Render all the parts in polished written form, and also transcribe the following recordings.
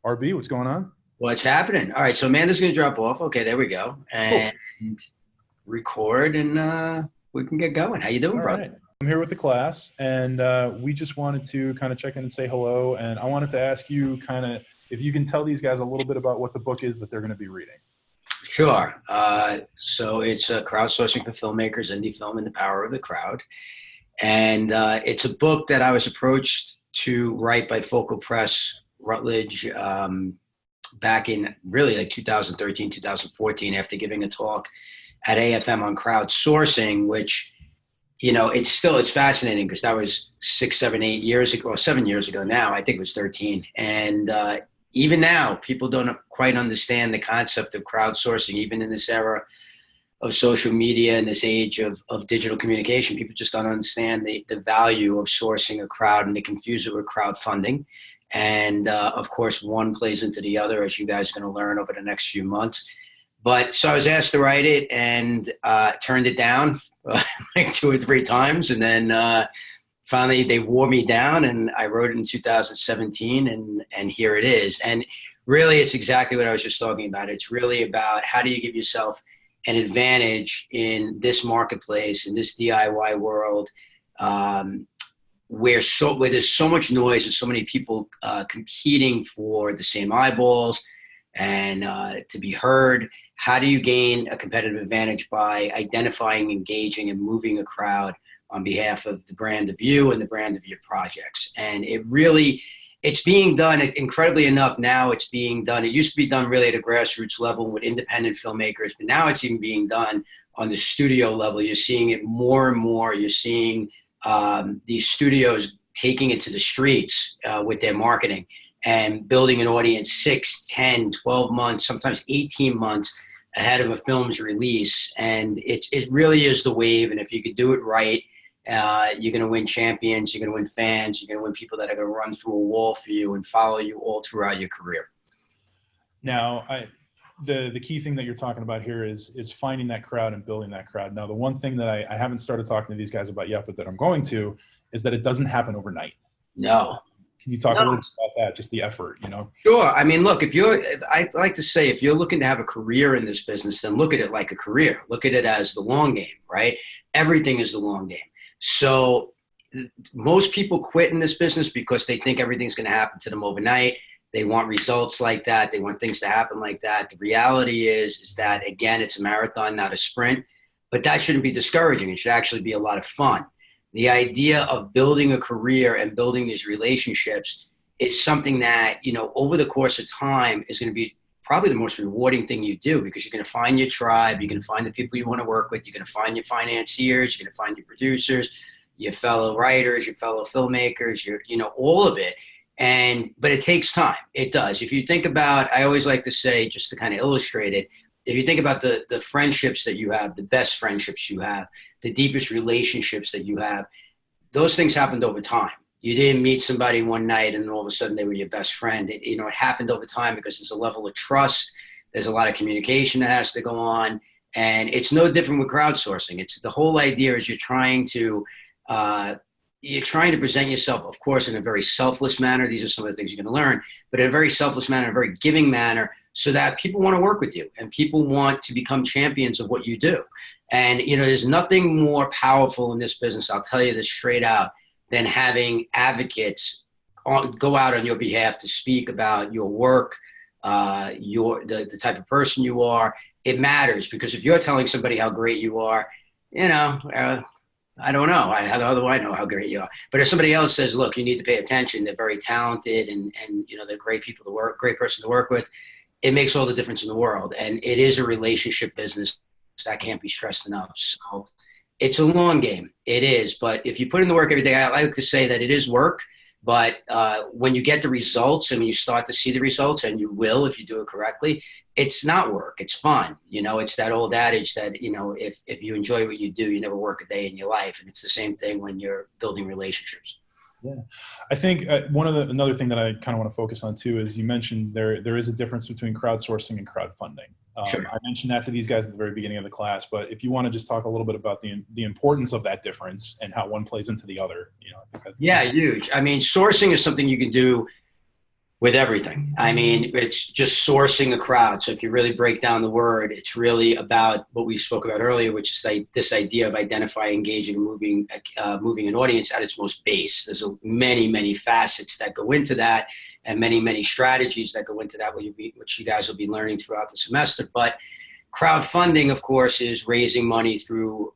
RB, what's going on? What's happening? All right, so Amanda's going to drop off. Okay, there we go. Cool. And record, and we can get going. How you doing, All brother? right. I'm here with the class, and we just wanted to kind of check in and say hello. And I wanted to ask you kind of if you can tell these guys a little bit about what the book is that they're going to be reading. Sure. So it's Crowdsourcing for Filmmakers, Indie Film, and the Power of the Crowd. And it's a book that I was approached to write by Focal Press, Rutledge, back in really like 2013, 2014, after giving a talk at AFM on crowdsourcing, which, you know, it's fascinating because that was 6, 7, 8 years ago, or 7 years ago now. I think it was 13. And even now, people don't quite understand the concept of crowdsourcing, even in this era of social media and this age of digital communication. People just don't understand the value of sourcing a crowd, and they confuse it with crowdfunding. And of course, one plays into the other, as you guys are going to learn over the next few months. But so I was asked to write it and turned it down like 2 or 3 times. And then finally they wore me down, and I wrote it in 2017, and here it is. And really, it's exactly what I was just talking about. It's really about how do you give yourself an advantage in this marketplace, in this DIY world, where there's so much noise and so many people competing for the same eyeballs and to be heard. How do you gain a competitive advantage by identifying, engaging, and moving a crowd on behalf of the brand of you and the brand of your projects? And it's being done incredibly enough now. It's being done. It used to be done really at a grassroots level with independent filmmakers, but now it's even being done on the studio level. You're seeing it more and more. You're seeing these studios taking it to the streets with their marketing and building an audience 6, 10, 12 months, sometimes 18 months ahead of a film's release. And it really is the wave. And if you could do it right, you're going to win champions, you're going to win fans, you're going to win people that are going to run through a wall for you and follow you all throughout your career. Now, the key thing that you're talking about here is finding that crowd and building that crowd. Now, the one thing that I haven't started talking to these guys about yet, but that I'm going to, is that it doesn't happen overnight. No. Can you talk a little bit about that, just the effort, you know? Sure. I mean, look, I like to say, if you're looking to have a career in this business, then look at it like a career. Look at it as the long game, right? Everything is the long game. So most people quit in this business because they think everything's going to happen to them overnight. They want results like that. They want things to happen like that. The reality is that, again, it's a marathon, not a sprint, but that shouldn't be discouraging. It should actually be a lot of fun. The idea of building a career and building these relationships is something that, you know, over the course of time is going to be probably the most rewarding thing you do, because you're going to find your tribe. You're going to find the people you want to work with. You're going to find your financiers. You're going to find your producers, your fellow writers, your fellow filmmakers, all of it. But it takes time. It does. If you think about, I always like to say, just to kind of illustrate it, if you think about the friendships that you have, the best friendships you have, the deepest relationships that you have, those things happened over time. You didn't meet somebody one night and all of a sudden they were your best friend. It happened over time because there's a level of trust. There's a lot of communication that has to go on. And it's no different with crowdsourcing. It's the whole idea is you're trying to present yourself, of course, in a very selfless manner. These are some of the things you're going to learn, but in a very selfless manner, a very giving manner, so that people want to work with you and people want to become champions of what you do. And, there's nothing more powerful in this business, I'll tell you this straight out, than having advocates go out on your behalf to speak about your work, the type of person you are. It matters, because if you're telling somebody how great you are, I don't know. How do I know how great you are? But if somebody else says, look, you need to pay attention, they're very talented and they're great person to work with, it makes all the difference in the world. And it is a relationship business. That can't be stressed enough. So it's a long game. It is. But if you put in the work every day, I like to say that it is work. But when you get the results and when you start to see the results, and you will if you do it correctly, it's not work. It's fun. It's that old adage that, if you enjoy what you do, you never work a day in your life. And it's the same thing when you're building relationships. Yeah, I think another thing that I kind of want to focus on too is you mentioned there is a difference between crowdsourcing and crowdfunding. Sure. I mentioned that to these guys at the very beginning of the class, but if you want to just talk a little bit about the importance of that difference and how one plays into the other, I think that's huge. I mean, sourcing is something you can do with everything. I mean, it's just sourcing a crowd. So if you really break down the word, it's really about what we spoke about earlier, which is like this idea of identifying, engaging, and moving an audience at its most base. There's many, many facets that go into that, and many, many strategies that go into that, which you guys will be learning throughout the semester. But crowdfunding, of course, is raising money through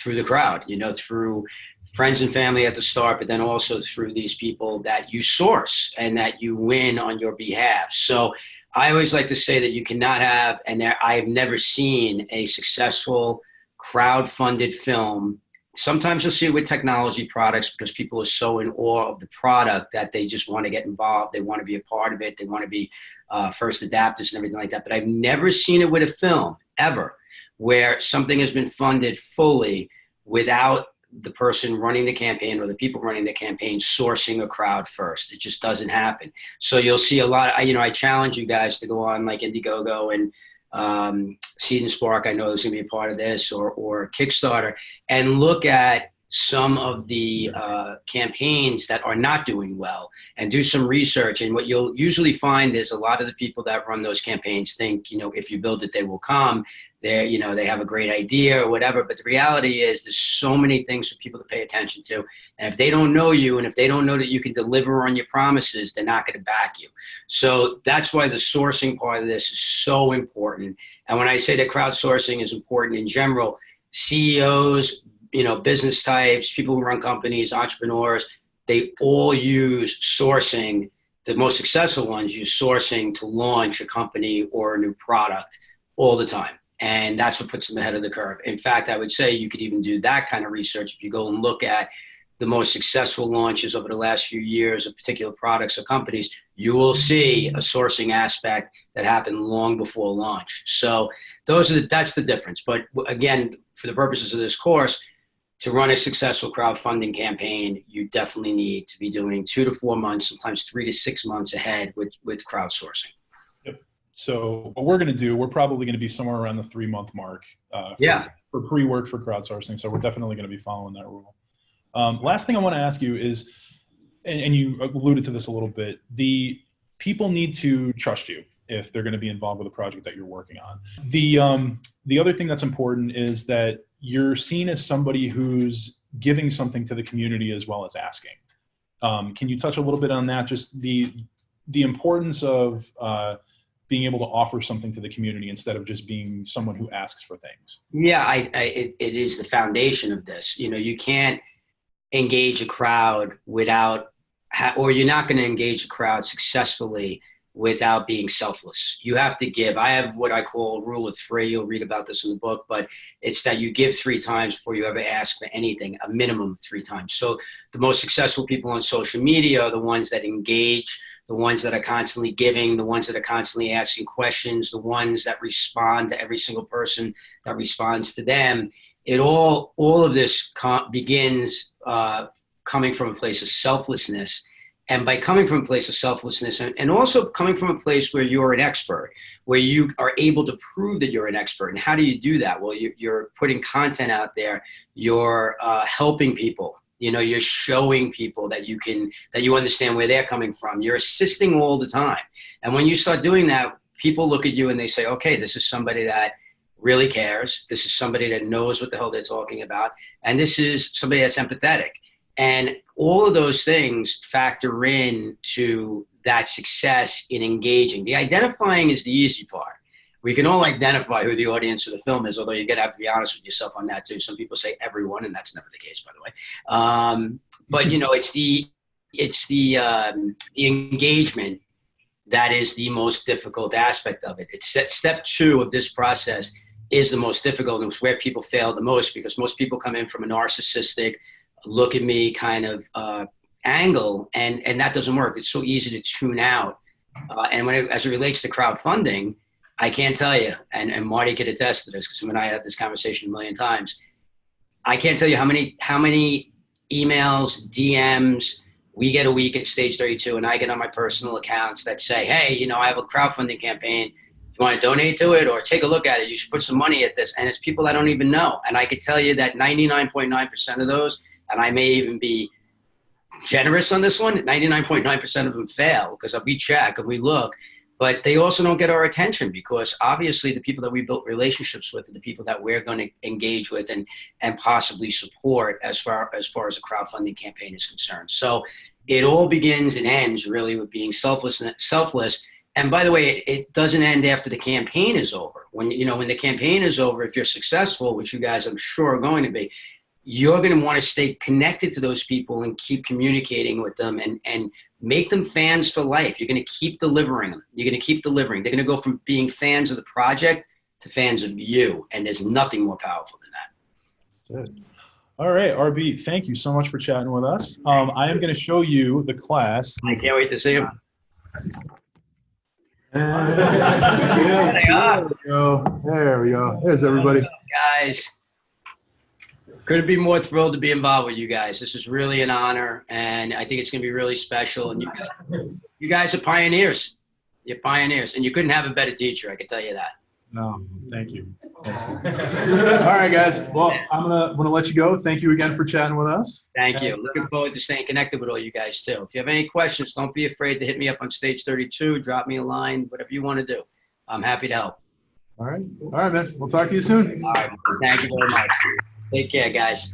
the crowd, through friends and family at the start, but then also through these people that you source and that you win on your behalf. So I always like to say that you cannot have, and I've never seen a successful crowd-funded film. Sometimes you'll see it with technology products because people are so in awe of the product that they just want to get involved. They want to be a part of it. They want to be first adapters and everything like that. But I've never seen it with a film, ever, where something has been funded fully without the person running the campaign or the people running the campaign sourcing a crowd first. It just doesn't happen. So you'll see a lot. I challenge you guys to go on like Indiegogo and Seed and Spark. I know there's going to be a part of this, or Kickstarter, and look at some of the campaigns that are not doing well and do some research. And what you'll usually find is a lot of the people that run those campaigns think, if you build it, they will come. They have a great idea or whatever. But the reality is there's so many things for people to pay attention to. And if they don't know you, and if they don't know that you can deliver on your promises, they're not going to back you. So that's why the sourcing part of this is so important. And when I say that crowdsourcing is important in general, CEOs, business types, people who run companies, entrepreneurs, they all use sourcing. The most successful ones use sourcing to launch a company or a new product all the time. And that's what puts them ahead of the curve. In fact, I would say you could even do that kind of research if you go and look at the most successful launches over the last few years of particular products or companies. You will see a sourcing aspect that happened long before launch. So that's the difference. But again, for the purposes of this course, to run a successful crowdfunding campaign, you definitely need to be doing 2 to 4 months, sometimes 3 to 6 months ahead with crowdsourcing. Yep. So what we're going to do, we're probably going to be somewhere around the 3-month mark for pre-work for crowdsourcing. So we're definitely going to be following that rule. Last thing I want to ask you is, and you alluded to this a little bit, the people need to trust you if they're going to be involved with a project that you're working on. The other thing that's important is that you're seen as somebody who's giving something to the community as well as asking. Can you touch a little bit on that? Just the importance of being able to offer something to the community instead of just being someone who asks for things. Yeah, it is the foundation of this. You can't engage a crowd without, or you're not going to engage a crowd successfully without being selfless. You have to give. I have what I call rule of 3. You'll read about this in the book, but it's that you give 3 times before you ever ask for anything, a minimum of 3 times. So the most successful people on social media are the ones that engage, the ones that are constantly giving, the ones that are constantly asking questions, the ones that respond to every single person that responds to them. All of this begins coming from a place of selflessness. And by coming from a place of selflessness and also coming from a place where you're an expert, where you are able to prove that you're an expert. And how do you do that? Well, you're putting content out there. You're helping people. You're showing people that you understand where they're coming from. You're assisting all the time. And when you start doing that, people look at you and they say, okay, this is somebody that really cares. This is somebody that knows what the hell they're talking about. And this is somebody that's empathetic. And all of those things factor in to that success in engaging. The identifying is the easy part. We can all identify who the audience of the film is, although you're going to have to be honest with yourself on that too. Some people say everyone, and that's never the case, by the way. But it's the engagement that is the most difficult aspect of it. It's step 2 of this process is the most difficult, and it's where people fail the most, because most people come in from a narcissistic, look at me kind of angle, and that doesn't work. It's so easy to tune out. And as it relates to crowdfunding, I can't tell you, and Marty could attest to this because him and I had this conversation a million times. I can't tell you how many emails, DMs we get a week at Stage 32, and I get on my personal accounts that say, hey, I have a crowdfunding campaign. You want to donate to it or take a look at it? You should put some money at this. And it's people I don't even know. And I could tell you that 99.9% of those, and I may even be generous on this one. 99.9% of them fail because we check and we look, but they also don't get our attention because obviously the people that we built relationships with are the people that we're going to engage with and possibly support as far as a crowdfunding campaign is concerned. So it all begins and ends really with being selfless. And by the way, it doesn't end after the campaign is over. When the campaign is over, if you're successful, which you guys I'm sure are going to be, you're going to want to stay connected to those people and keep communicating with them and make them fans for life. You're going to keep delivering them. You're going to keep delivering. They're going to go from being fans of the project to fans of you. And there's nothing more powerful than that. That's it. All right, RB, thank you so much for chatting with us. I am going to show you the class. I can't wait to see them. There we go. There we go. There's everybody. What's up, guys? Couldn't be more thrilled to be involved with you guys. This is really an honor, and I think it's going to be really special. And you guys are pioneers. You're pioneers, and you couldn't have a better teacher, I can tell you that. No, thank you. All right, guys. Well, I'm gonna let you go. Thank you again for chatting with us. Thank you. Looking forward to staying connected with all you guys too. If you have any questions, don't be afraid to hit me up on stage 32. Drop me a line, whatever you want to do. I'm happy to help. All right, man. We'll talk to you soon. All right. Thank you very much. Take care, guys.